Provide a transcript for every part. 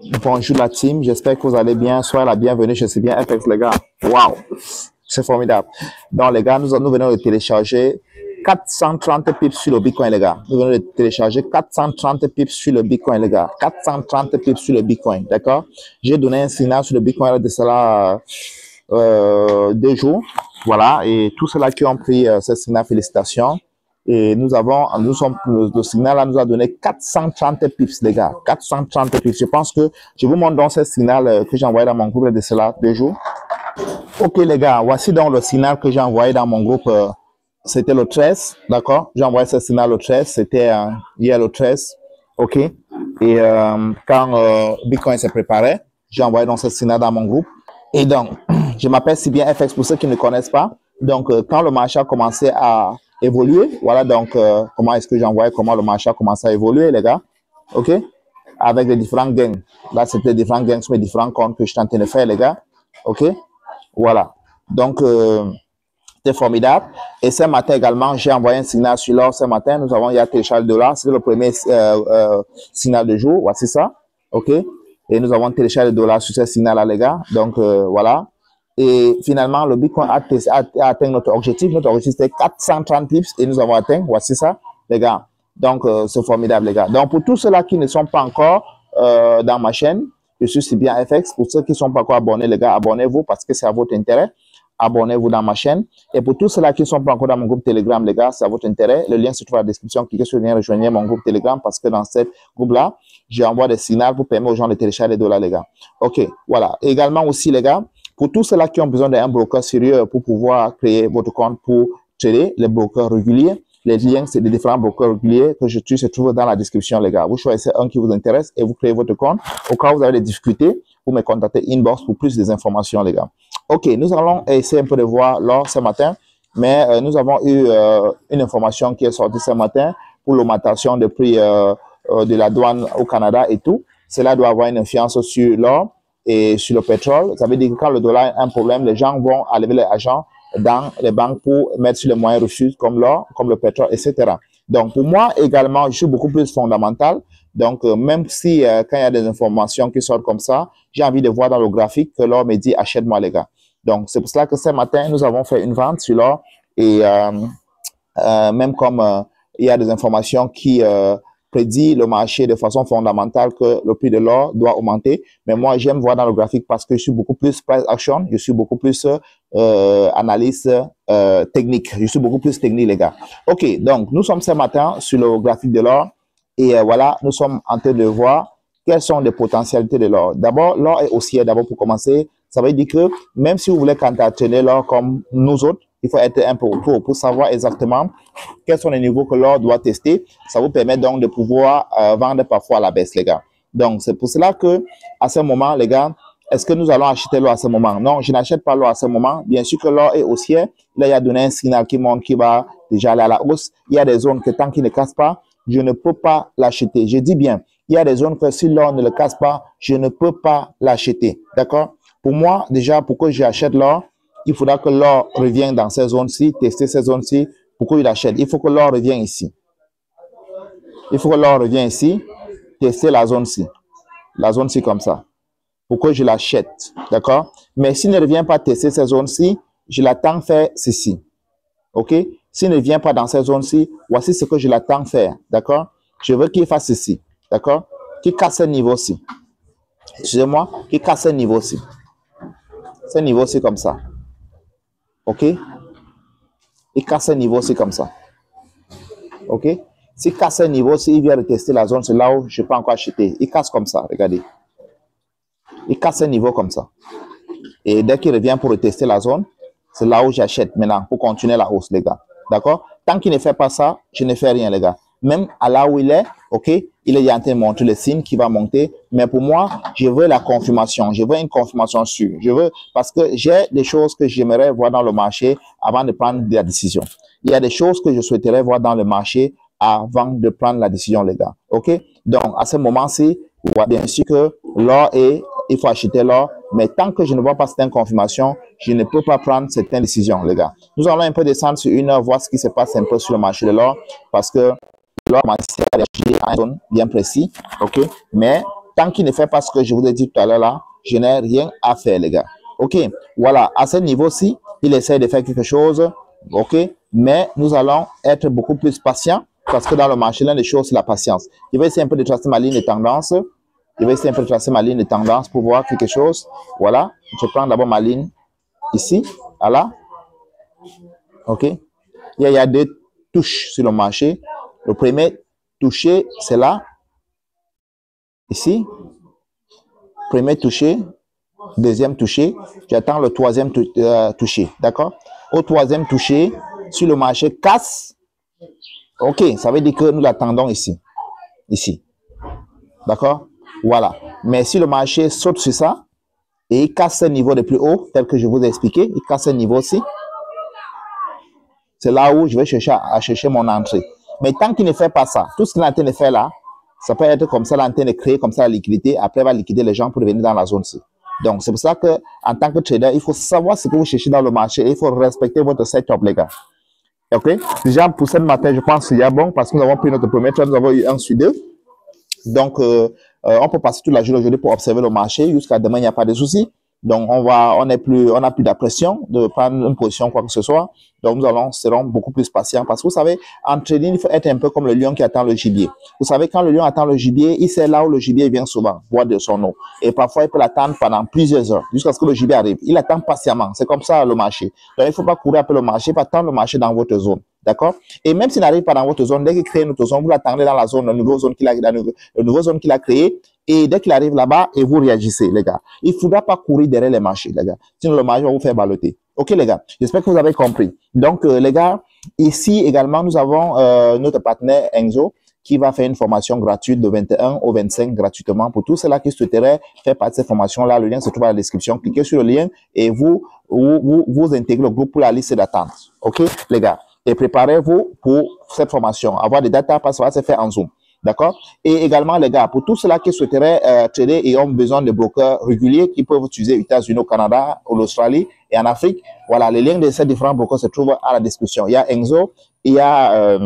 Bonjour la team, j'espère que vous allez bien. Soyez la bienvenue, je suis bien FX les gars. Waouh, c'est formidable. Donc les gars, nous venons de télécharger 430 pips sur le Bitcoin les gars. Nous venons de télécharger 430 pips sur le Bitcoin les gars. 430 pips sur le Bitcoin, d'accord? J'ai donné un signal sur le Bitcoin de cela 2 jours. Voilà, et tous ceux-là qui ont pris ce signal, félicitations. Et le signal là nous a donné 430 pips, les gars. 430 pips. Je pense que je vous montre donc ce signal que j'ai envoyé dans mon groupe de cela 2 jours. Ok, les gars, voici donc le signal que j'ai envoyé dans mon groupe. C'était le 13, d'accord? J'ai envoyé ce signal le 13. C'était hier le 13. Ok. Et quand Bitcoin s'est préparé, j'ai envoyé donc ce signal dans mon groupe. Et donc, je m'appelle Sibien FX pour ceux qui ne connaissent pas. Donc, quand le marché a commencé à évoluer, voilà donc comment est-ce que j'envoie, comment le marché a commencé à évoluer, les gars, ok, avec les différents gains. Là, c'était différents gains sur mes différents comptes que je suis en train de faire, les gars, ok, voilà. Donc, c'était formidable. Et ce matin également, j'ai envoyé un signal sur l'or. Ce matin, nous avons téléchargé le dollar. C'est le premier signal de jour. Voici ça, ok. Et nous avons téléchargé le dollar sur ce signal-là, les gars. Donc, voilà. Et finalement, le Bitcoin a atteint notre objectif. Notre objectif, c'était 430 pips et nous avons atteint. Voici ça, les gars. Donc, c'est formidable, les gars. Donc, pour tous ceux-là qui ne sont pas encore dans ma chaîne, je suis Sibien FX. Pour ceux qui ne sont pas encore abonnés, les gars, abonnez-vous parce que c'est à votre intérêt. Abonnez-vous dans ma chaîne. Et pour tous ceux-là qui ne sont pas encore dans mon groupe Telegram, les gars, c'est à votre intérêt. Le lien se trouve dans la description. Cliquez sur le lien, rejoignez mon groupe Telegram parce que dans ce groupe-là, j'envoie des signaux pour permettre aux gens de télécharger les dollars, les gars. OK, voilà. Et également aussi, les gars, pour tous ceux-là qui ont besoin d'un broker sérieux pour pouvoir créer votre compte pour trader, les brokers réguliers, les liens, c'est des différents brokers réguliers que je se trouve dans la description, les gars. Vous choisissez un qui vous intéresse et vous créez votre compte. Au cas où vous avez des difficultés, vous me contactez inbox pour plus d'informations, les gars. OK, nous allons essayer un peu de voir l'or ce matin, mais nous avons eu une information qui est sortie ce matin pour l'augmentation des prix de la douane au Canada et tout. Cela doit avoir une influence sur l'or et sur le pétrole. Ça veut dire que quand le dollar a un problème, les gens vont enlever les agents dans les banques pour mettre sur les moyens reçus comme l'or, comme le pétrole, etc. Donc, pour moi également, je suis beaucoup plus fondamental. Donc, même si quand il y a des informations qui sortent comme ça, j'ai envie de voir dans le graphique que l'or me dit achète-moi, les gars. Donc, c'est pour cela que ce matin, nous avons fait une vente sur l'or et même comme il y a des informations qui prédit le marché de façon fondamentale que le prix de l'or doit augmenter. Mais moi, j'aime voir dans le graphique parce que je suis beaucoup plus price action, je suis beaucoup plus analyse technique. Je suis beaucoup plus technique, les gars. OK, donc nous sommes ce matin sur le graphique de l'or et voilà, nous sommes en train de voir quelles sont les potentialités de l'or. D'abord, l'or est haussier. D'abord, pour commencer, ça veut dire que même si vous voulez cantonner l'or comme nous autres, il faut être un peu autour pour savoir exactement quels sont les niveaux que l'or doit tester. Ça vous permet donc de pouvoir vendre parfois à la baisse, les gars. Donc, c'est pour cela que à ce moment, les gars, est-ce que nous allons acheter l'or à ce moment? Non, je n'achète pas l'or à ce moment. Bien sûr que l'or est haussier. Là, il y a donné un signal qui montre qu'il va déjà aller à la hausse. Il y a des zones que tant qu'il ne casse pas, je ne peux pas l'acheter. Je dis bien, il y a des zones que si l'or ne le casse pas, je ne peux pas l'acheter. D'accord? Pour moi, déjà, pour que j'achète l'or, il faudra que l'or revienne dans ces zones-ci, tester ces zones-ci pour qu'il achète. Il faut que l'or revienne ici. Il faut que l'or revienne ici, tester la zone-ci. La zone-ci comme ça. Pour que je l'achète. D'accord? Mais s'il ne revient pas tester ces zones-ci, je l'attends faire ceci. OK? S'il ne vient pas dans ces zones-ci, voici ce que je l'attends faire. D'accord? Je veux qu'il fasse ceci. D'accord? Qu'il casse ce niveau-ci. Excusez-moi, qu'il casse ce niveau-ci. Ce niveau-ci comme ça. OK? Il casse un niveau, c'est comme ça. OK? S'il casse un niveau, s'il vient de tester la zone, c'est là où je peux encore acheter. Il casse comme ça, regardez. Il casse un niveau comme ça. Et dès qu'il revient pour tester la zone, c'est là où j'achète maintenant pour continuer la hausse, les gars. D'accord? Tant qu'il ne fait pas ça, je ne fais rien, les gars. Même à là où il est, OK, il est en train de montrer le signe qui va monter. Mais pour moi, je veux la confirmation. Je veux une confirmation sûre. Je veux, parce que j'ai des choses que j'aimerais voir dans le marché avant de prendre la décision. Il y a des choses que je souhaiterais voir dans le marché avant de prendre la décision, les gars. OK? Donc, à ce moment-ci, bien sûr que l'or est, il faut acheter l'or. Mais tant que je ne vois pas cette confirmation, je ne peux pas prendre certaines décisions, les gars. Nous allons un peu descendre sur une heure, voir ce qui se passe un peu sur le marché de l'or, parce que l'or commence à réagir à une zone bien précis, ok? Mais tant qu'il ne fait pas ce que je vous ai dit tout à l'heure là, je n'ai rien à faire, les gars. OK, voilà, à ce niveau-ci, il essaie de faire quelque chose, OK, mais nous allons être beaucoup plus patients parce que dans le marché, l'une des choses, c'est la patience. Je vais essayer un peu de tracer ma ligne de tendance. Je vais essayer un peu de tracer ma ligne de tendance pour voir quelque chose. Voilà, je prends d'abord ma ligne ici, voilà. OK, il y a deux touches sur le marché. Le premier touché, c'est là, ici. Premier touché. Deuxième touché, j'attends le troisième touché, d'accord? Au troisième touché, si le marché casse, ok, ça veut dire que nous l'attendons ici, d'accord? Voilà. Mais si le marché saute sur ça et il casse ce niveau de plus haut, tel que je vous ai expliqué, il casse ce niveau-ci, c'est là où je vais chercher à chercher mon entrée. Mais tant qu'il ne fait pas ça, tout ce qu'il est en train de faire là, ça peut être comme ça, il est en train de créer comme ça la liquidité, après il va liquider les gens pour venir dans la zone-ci. Donc, c'est pour ça que en tant que trader, il faut savoir ce que vous cherchez dans le marché et il faut respecter votre setup, les gars. OK? Déjà, pour ce matin, je pense qu'il y a bon parce que nous avons pris notre premier trade, nous avons eu un sur deux. Donc, on peut passer toute la journée aujourd'hui pour observer le marché. Jusqu'à demain, il n'y a pas de souci. Donc, on n'a plus d'impression de prendre une position, quoi que ce soit. Donc, serons beaucoup plus patients parce que vous savez, en trading, il faut être un peu comme le lion qui attend le gibier. Vous savez, quand le lion attend le gibier, il sait là où le gibier vient souvent, boire de son eau. Et parfois, il peut l'attendre pendant plusieurs heures jusqu'à ce que le gibier arrive. Il attend patiemment. C'est comme ça le marché. Donc, il ne faut pas courir après le marché, il faut attendre le marché dans votre zone. D'accord? Et même s'il n'arrive pas dans votre zone, dès qu'il crée une autre zone, vous l'attendez dans la zone, la nouvelle zone qu'il a créée. Et dès qu'il arrive là-bas, et vous réagissez, les gars. Il ne faudra pas courir derrière les marchés, les gars. Sinon, le marché va vous faire balloter. OK, les gars. J'espère que vous avez compris. Donc, les gars, ici également, nous avons notre partenaire Enzo qui va faire une formation gratuite de 21 au 25 gratuitement pour tous ceux-là qui souhaiteraient faire partie de cette formation-là. Le lien se trouve dans la description. Cliquez sur le lien et vous intégrez le groupe pour la liste d'attente. OK, les gars. Et préparez-vous pour cette formation. Avoir des data parce que ça va se faire en Zoom. D'accord? Et également, les gars, pour tous ceux-là qui souhaiteraient trader et ont besoin de brokers réguliers qui peuvent utiliser aux États-Unis, au Canada, en Australie et en Afrique, voilà, les liens de ces différents brokers se trouvent à la description. Il y a Enzo, il y a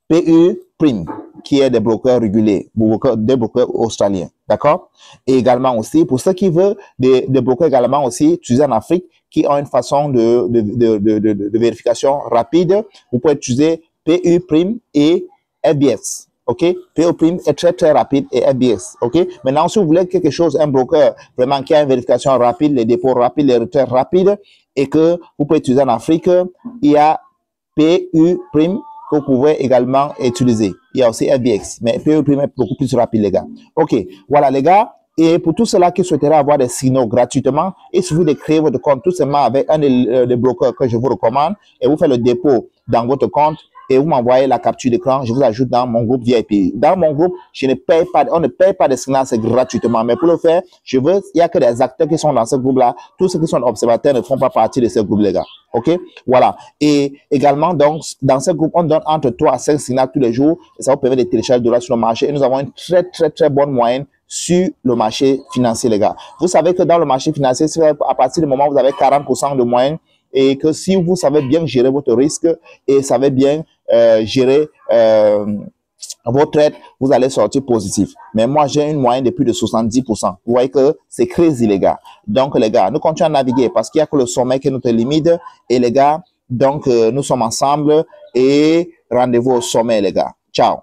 PU Prime, qui est des brokers réguliers, des brokers australiens. D'accord? Et également aussi, pour ceux qui veulent des brokers également aussi utilisés en Afrique, qui ont une façon de vérification rapide, vous pouvez utiliser PU Prime et FBS. OK? PO Prime est très, très rapide et FBS. OK? Maintenant, si vous voulez quelque chose, un broker vraiment qui a une vérification rapide, les dépôts rapides, les retraits rapides et que vous pouvez utiliser en Afrique, il y a PU Prime que vous pouvez également utiliser. Il y a aussi FBX, mais PU Prime est beaucoup plus rapide, les gars. OK. Voilà, les gars. Et pour tous ceux-là qui souhaiteraient avoir des signaux gratuitement, il suffit de créer votre compte tout simplement avec un des brokers que je vous recommande et vous faites le dépôt dans votre compte et vous m'envoyez la capture d'écran, je vous ajoute dans mon groupe VIP. Dans mon groupe, on ne paye pas de signaux, c'est gratuitement. Mais pour le faire, il n'y a que des acteurs qui sont dans ce groupe-là. Tous ceux qui sont observateurs ne font pas partie de ce groupe, les gars. OK? Voilà. Et également, donc, dans ce groupe, on donne entre 3 à 5 signaux tous les jours. Et ça vous permet de télécharger de dollars sur le marché. Et nous avons une très, très, très bonne moyenne sur le marché financier, les gars. Vous savez que dans le marché financier, à partir du moment où vous avez 40% de moyenne, et que si vous savez bien gérer votre risque et savez bien gérer votre trade, vous allez sortir positif. Mais moi, j'ai une moyenne de plus de 70%. Vous voyez que c'est crazy, les gars. Donc, les gars, nous continuons à naviguer parce qu'il n'y a que le sommet qui est notre limite. Et les gars, donc, nous sommes ensemble et rendez-vous au sommet, les gars. Ciao.